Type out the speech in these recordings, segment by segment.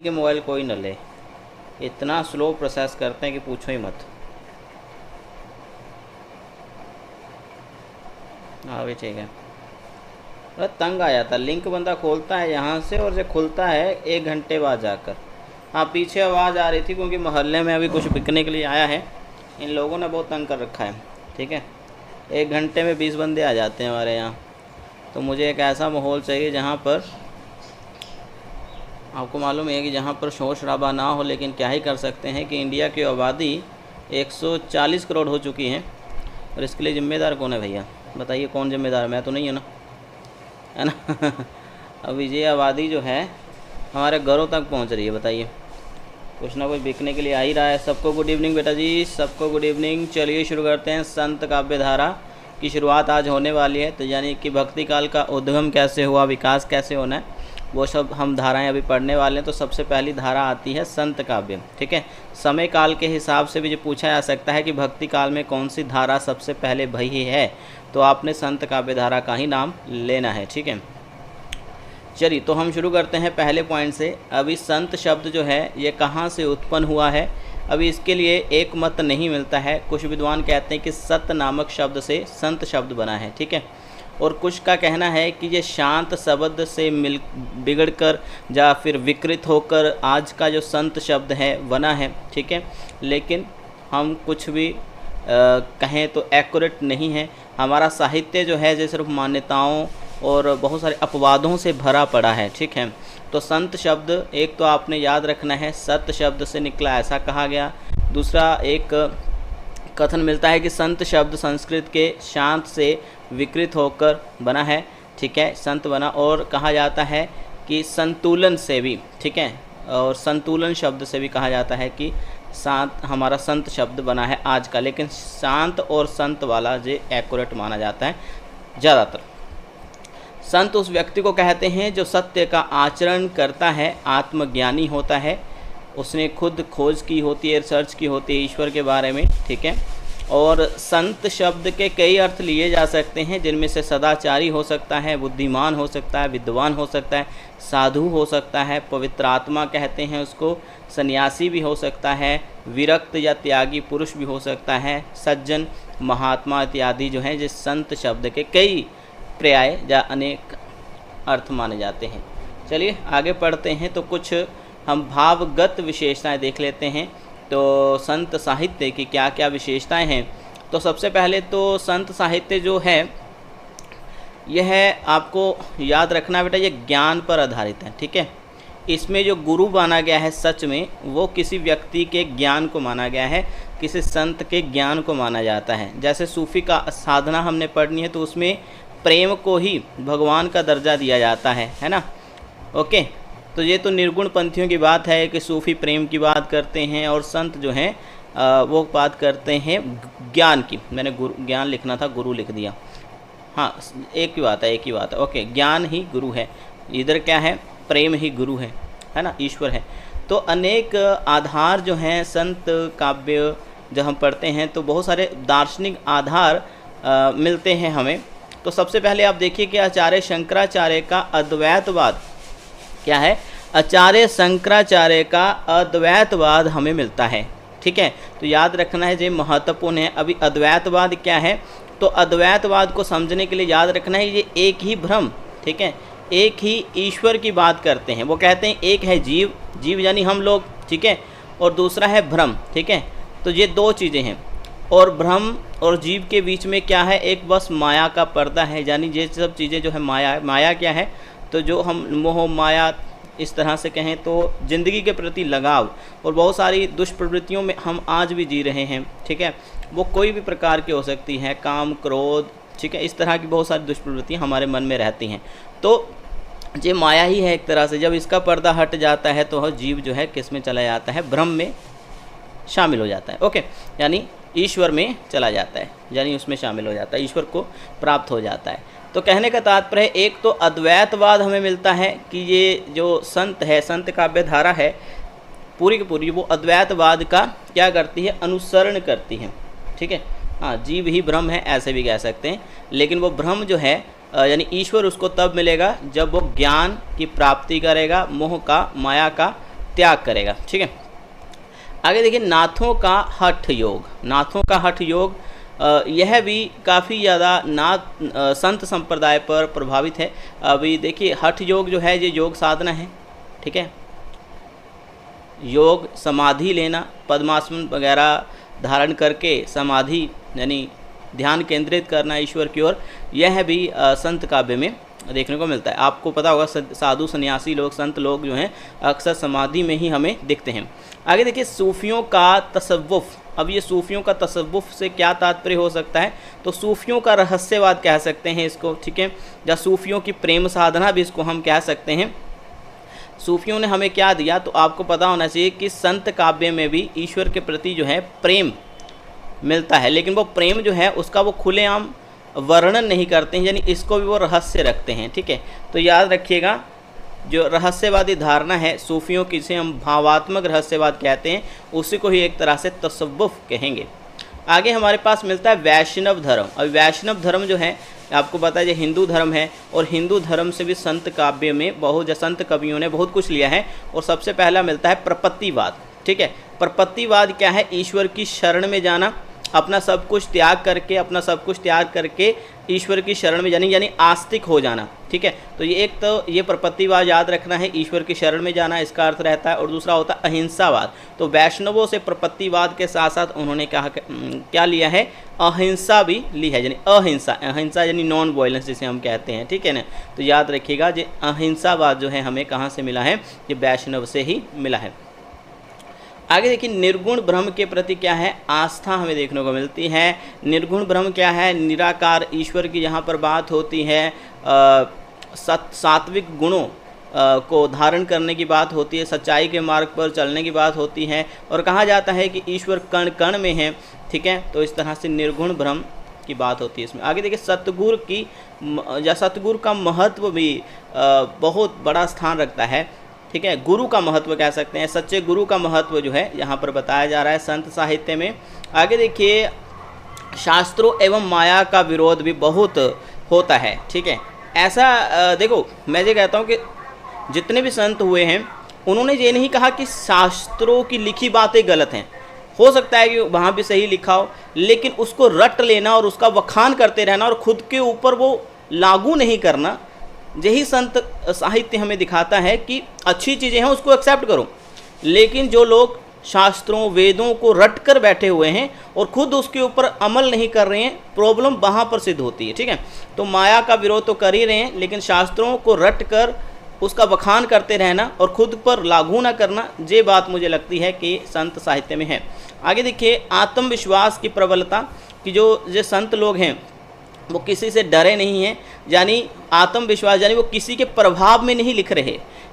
कि मोबाइल कोई न ले, इतना स्लो प्रोसेस करते हैं कि पूछो ही मत। हाँ भी ठीक है। अरे तंग आ जाता, लिंक बंदा खोलता है यहाँ से और जो खुलता है 1 घंटे बाद जाकर। हाँ पीछे आवाज़ आ रही थी क्योंकि मोहल्ले में अभी कुछ बिकने के लिए आया है, इन लोगों ने बहुत तंग कर रखा है। ठीक है, 1 घंटे में 20 बंदे आ जाते हैं हमारे यहाँ। तो मुझे एक ऐसा माहौल चाहिए जहाँ पर आपको मालूम है कि जहाँ पर शोर शराबा ना हो, लेकिन क्या ही कर सकते हैं कि इंडिया की आबादी 140 करोड़ हो चुकी है। और इसके लिए ज़िम्मेदार कौन है भैया, बताइए कौन ज़िम्मेदार? मैं तो नहीं हूँ ना, है ना। अब ये आबादी जो है हमारे घरों तक पहुँच रही है, बताइए। कुछ ना कुछ बिकने के लिए आ ही रहा है। सबको गुड इवनिंग बेटा जी, सबको गुड इवनिंग। चलिए शुरू करते हैं। संत काव्य धारा की शुरुआत आज होने वाली है, तो यानी कि भक्ति काल का उद्गम कैसे हुआ, विकास कैसे होना है, वो सब हम धाराएं अभी पढ़ने वाले हैं। तो सबसे पहली धारा आती है संत काव्य। ठीक है, समय काल के हिसाब से भी जो पूछा जा सकता है कि भक्ति काल में कौन सी धारा सबसे पहले बही है, तो आपने संत काव्य धारा का ही नाम लेना है। ठीक है, चलिए तो हम शुरू करते हैं पहले पॉइंट से। अभी संत शब्द जो है ये कहाँ से उत्पन्न हुआ है, अभी इसके लिए एक मत नहीं मिलता है। कुछ विद्वान कहते हैं कि सत नामक शब्द से संत शब्द बना है। ठीक है, और कुछ का कहना है कि ये शांत शब्द से बिगड़कर या फिर विकृत होकर आज का जो संत शब्द है बना है। ठीक है, लेकिन हम कुछ भी कहें तो एक्यूरेट नहीं है। हमारा साहित्य जो है जो सिर्फ मान्यताओं और बहुत सारे अपवादों से भरा पड़ा है। ठीक है, तो संत शब्द एक तो आपने याद रखना है, सत शब्द से निकला ऐसा कहा गया। दूसरा एक कथन मिलता है कि संत शब्द संस्कृत के शांत से विकृत होकर बना है। ठीक है, संत बना। और कहा जाता है कि संतुलन से भी, ठीक है, और संतुलन शब्द से भी कहा जाता है कि शांत हमारा संत शब्द बना है आज का। लेकिन शांत और संत वाला जो एक्यूरेट माना जाता है ज़्यादातर। संत उस व्यक्ति को कहते हैं जो सत्य का आचरण करता है, आत्मज्ञानी होता है, उसने खुद खोज की होती है, रिसर्च की होती है ईश्वर के बारे में। ठीक है, और संत शब्द के कई अर्थ लिए जा सकते हैं, जिनमें से सदाचारी हो सकता है, बुद्धिमान हो सकता है, विद्वान हो सकता है, साधु हो सकता है, पवित्र आत्मा कहते हैं उसको, सन्यासी भी हो सकता है, विरक्त या त्यागी पुरुष भी हो सकता है, सज्जन, महात्मा इत्यादि जो हैं जिस संत शब्द के कई पर्याय या अनेक अर्थ माने जाते हैं। चलिए आगे पढ़ते हैं, तो कुछ हम भावगत विशेषताएं देख लेते हैं। तो संत साहित्य की क्या क्या विशेषताएं हैं, तो सबसे पहले तो संत साहित्य जो है यह आपको याद रखना बेटा, ये ज्ञान पर आधारित है। ठीक है, इसमें जो गुरु माना गया है सच में वो किसी व्यक्ति के ज्ञान को माना गया है, किसी संत के ज्ञान को माना जाता है। जैसे सूफ़ी का साधना हमने पढ़नी है तो उसमें प्रेम को ही भगवान का दर्जा दिया जाता है ना। ओके, तो ये तो निर्गुण पंथियों की बात है कि सूफ़ी प्रेम की बात करते हैं और संत जो हैं वो बात करते हैं ज्ञान की। मैंने गुरु ज्ञान लिखना था, गुरु लिख दिया। हाँ, एक ही बात है, एक ही बात है। ओके, ज्ञान ही गुरु है, इधर क्या है, प्रेम ही गुरु है ना, ईश्वर है। तो अनेक आधार जो हैं संत काव्य जब हम पढ़ते हैं तो बहुत सारे दार्शनिक आधार मिलते हैं हमें। तो सबसे पहले आप देखिए कि आचार्य शंकराचार्य का अद्वैतवाद क्या है, आचार्य शंकराचार्य का अद्वैतवाद हमें मिलता है। ठीक है, तो याद रखना है ये महत्वपूर्ण है। अभी अद्वैतवाद क्या है, तो अद्वैतवाद को समझने के लिए याद रखना है ये एक ही ब्रह्म, ठीक है, एक ही ईश्वर की बात करते हैं। वो कहते हैं एक है जीव, जीव यानी हम लोग, ठीक है, और दूसरा है ब्रह्म। ठीक है, तो ये दो चीज़ें हैं, और ब्रह्म और जीव के बीच में क्या है, एक बस माया का पर्दा है। यानी ये सब चीज़ें जो है माया है। माया क्या है, तो जो हम मोह माया इस तरह से कहें तो ज़िंदगी के प्रति लगाव और बहुत सारी दुष्प्रवृत्तियों में हम आज भी जी रहे हैं। ठीक है, वो कोई भी प्रकार की हो सकती है, काम, क्रोध, ठीक है, इस तरह की बहुत सारी दुष्प्रवृत्तियाँ हमारे मन में रहती हैं। तो ये माया ही है एक तरह से। जब इसका पर्दा हट जाता है तो जीव जो है किस में चला जाता है, ब्रह्म में शामिल हो जाता है। ओके, यानी ईश्वर में चला जाता है, यानी उसमें शामिल हो जाता है, ईश्वर को प्राप्त हो जाता है। तो कहने का तात्पर्य एक तो अद्वैतवाद हमें मिलता है कि ये जो संत है, संत काव्य धारा है पूरी की पूरी, वो अद्वैतवाद का क्या करती है, अनुसरण करती है। ठीक है, हाँ, जीव ही ब्रह्म है ऐसे भी कह सकते हैं, लेकिन वो ब्रह्म जो है यानी ईश्वर उसको तब मिलेगा जब वो ज्ञान की प्राप्ति करेगा, मोह का, माया का त्याग करेगा। ठीक है, आगे देखिए नाथों का हठ योग। नाथों का हठ योग यह भी काफ़ी ज़्यादा नाथ संत संप्रदाय पर प्रभावित है। अभी देखिए हठ योग जो है ये योग साधना है। ठीक है, योग समाधि लेना, पद्मासन वगैरह धारण करके समाधि यानी ध्यान केंद्रित करना ईश्वर की ओर, यह भी संत काव्य में देखने को मिलता है। आपको पता होगा साधु सन्यासी लोग, संत लोग जो हैं अक्सर समाधि में ही हमें दिखते हैं। आगे देखिए सूफियों का तसव्वुफ। अब ये सूफियों का तसव्वुफ से क्या तात्पर्य हो सकता है, तो सूफियों का रहस्यवाद कह सकते हैं इसको। ठीक है, या सूफियों की प्रेम साधना भी इसको हम कह सकते हैं। सूफियों ने हमें क्या दिया, तो आपको पता होना चाहिए कि संत काव्य में भी ईश्वर के प्रति जो है प्रेम मिलता है, लेकिन वो प्रेम जो है उसका वो खुलेआम वर्णन नहीं करते हैं, यानी इसको भी वो रहस्य रखते हैं। ठीक है, तो याद रखिएगा जो रहस्यवादी धारणा है सूफियों की, जिसे हम भावात्मक रहस्यवाद कहते हैं, उसी को ही एक तरह से तसव्वुफ कहेंगे। आगे हमारे पास मिलता है वैष्णव धर्म। अब वैष्णव धर्म जो है आपको पता है ये हिंदू धर्म है, और हिंदू धर्म से भी संत काव्य में संत कवियों ने बहुत कुछ लिया है। और सबसे पहला मिलता है प्रपत्तिवाद। ठीक है, प्रपत्तिवाद क्या है, ईश्वर की शरण में जाना, अपना सब कुछ त्याग करके ईश्वर की शरण में जानी, यानी आस्तिक हो जाना। ठीक है, तो ये एक तो ये प्रपत्तिवाद याद रखना है, ईश्वर की शरण में जाना इसका अर्थ रहता है। और दूसरा होता है अहिंसावाद। तो वैष्णवों से प्रपत्तिवाद के साथ साथ उन्होंने क्या लिया है, अहिंसा भी ली है, यानी अहिंसा यानी नॉन वायलेंस जिसे हम कहते हैं। ठीक है ना, तो याद रखिएगा ये अहिंसावाद जो है हमें कहाँ से मिला है, ये वैष्णव से ही मिला है। आगे देखिए निर्गुण ब्रह्म के प्रति क्या है, आस्था हमें देखने को मिलती है। निर्गुण ब्रह्म क्या है, निराकार ईश्वर की यहाँ पर बात होती है, सात्विक गुणों को धारण करने की बात होती है, सच्चाई के मार्ग पर चलने की बात होती है, और कहा जाता है कि ईश्वर कण कण में है। ठीक है, तो इस तरह से निर्गुण ब्रह्म की बात होती है इसमें। आगे देखिए सतगुरु का महत्व भी बहुत बड़ा स्थान रखता है। ठीक है, गुरु का महत्व कह सकते हैं, सच्चे गुरु का महत्व जो है यहाँ पर बताया जा रहा है संत साहित्य में। आगे देखिए शास्त्रों एवं माया का विरोध भी बहुत होता है। ठीक है, ऐसा देखो मैं ये कहता हूँ कि जितने भी संत हुए हैं उन्होंने ये नहीं कहा कि शास्त्रों की लिखी बातें गलत हैं, हो सकता है कि वहाँ भी सही लिखा हो, लेकिन उसको रट लेना और उसका वखान करते रहना और खुद के ऊपर वो लागू नहीं करना, यही संत साहित्य हमें दिखाता है कि अच्छी चीज़ें हैं उसको एक्सेप्ट करो, लेकिन जो लोग शास्त्रों वेदों को रट कर बैठे हुए हैं और खुद उसके ऊपर अमल नहीं कर रहे हैं, प्रॉब्लम वहाँ पर सिद्ध होती है। ठीक है, तो माया का विरोध तो कर ही रहे हैं, लेकिन शास्त्रों को रट कर उसका बखान करते रहना और खुद पर लागू ना करना, ये बात मुझे लगती है कि संत साहित्य में है। आगे देखिए आत्मविश्वास की प्रबलता कि जो संत लोग हैं वो किसी से डरे नहीं हैं, यानी आत्मविश्वास यानी वो किसी के प्रभाव में नहीं लिख रहे,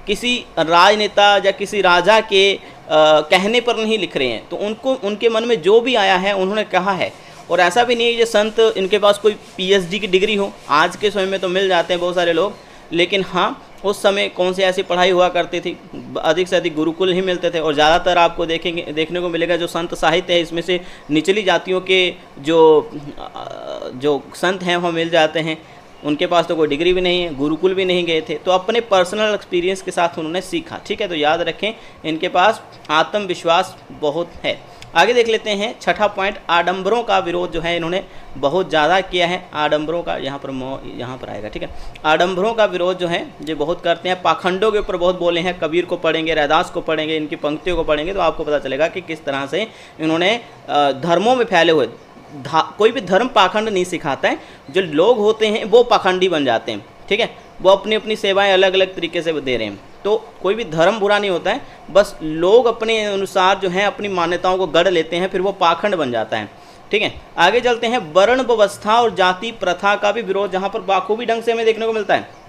किसी राजनेता या किसी राजा के कहने पर नहीं लिख रहे हैं, तो उनके मन में जो भी आया है उन्होंने कहा है। और ऐसा भी नहीं है ये संत इनके पास कोई पीएचडी की डिग्री हो, आज के समय में तो मिल जाते हैं बहुत सारे लोग, लेकिन हाँ उस समय कौन सी ऐसी पढ़ाई हुआ करती थी, अधिक से अधिक गुरुकुल ही मिलते थे। और ज़्यादातर आपको देखने को मिलेगा जो संत साहित्य है इसमें से निचली जातियों के जो संत हैं वह मिल जाते हैं, उनके पास तो कोई डिग्री भी नहीं है, गुरुकुल भी नहीं गए थे, तो अपने पर्सनल एक्सपीरियंस के साथ उन्होंने सीखा। ठीक है, तो याद रखें इनके पास आत्मविश्वास बहुत है। आगे देख लेते हैं छठा पॉइंट, आडंबरों का विरोध जो है इन्होंने बहुत ज़्यादा किया है। आडंबरों का यहाँ पर आएगा। ठीक है, आडंबरों का विरोध जो है ये बहुत करते हैं, पाखंडों के ऊपर बहुत बोले हैं। कबीर को पढ़ेंगे, रैदास को पढ़ेंगे, इनकी पंक्तियों को पढ़ेंगे तो आपको पता चलेगा कि किस तरह से इन्होंने धर्मों में फैले हुए, कोई भी धर्म पाखंड नहीं सिखाता है, जो लोग होते हैं वो पाखंडी बन जाते हैं। ठीक है, वो अपनी अपनी सेवाएं अलग अलग तरीके से दे रहे हैं, तो कोई भी धर्म बुरा नहीं होता है, बस लोग अपने अनुसार जो है अपनी मान्यताओं को गढ़ लेते हैं, फिर वो पाखंड बन जाता है। ठीक है, आगे चलते हैं वर्ण व्यवस्था और जाति प्रथा का भी विरोध जहाँ पर बाखूबी ढंग से हमें देखने को मिलता है।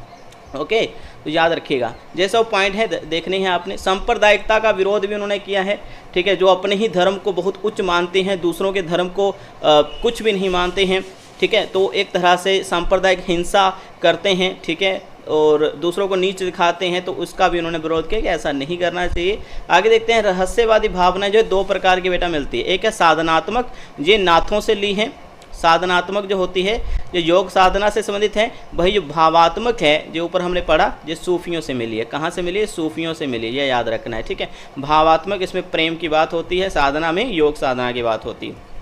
ओके, तो याद रखिएगा जैसा वो पॉइंट है देखने हैं आपने। सांप्रदायिकता का विरोध भी उन्होंने किया है। ठीक है, जो अपने ही धर्म को बहुत उच्च मानते हैं, दूसरों के धर्म को कुछ भी नहीं मानते हैं। ठीक है, तो एक तरह से सांप्रदायिक हिंसा करते हैं। ठीक है, और दूसरों को नीच दिखाते हैं, तो उसका भी उन्होंने विरोध किया कि ऐसा नहीं करना चाहिए। आगे देखते हैं रहस्यवादी भावना जो है दो प्रकार की बेटा मिलती है। एक है साधनात्मक, ये नाथों से ली है, साधनात्मक जो होती है, जो योग साधना से संबंधित है, वही जो भावात्मक है, जो ऊपर हमने पढ़ा, जो सूफियों से मिली है। कहाँ से मिली है? सूफियों से मिली है, ये याद रखना है, ठीक है। भावात्मक इसमें प्रेम की बात होती है, साधना में योग साधना की बात होती है।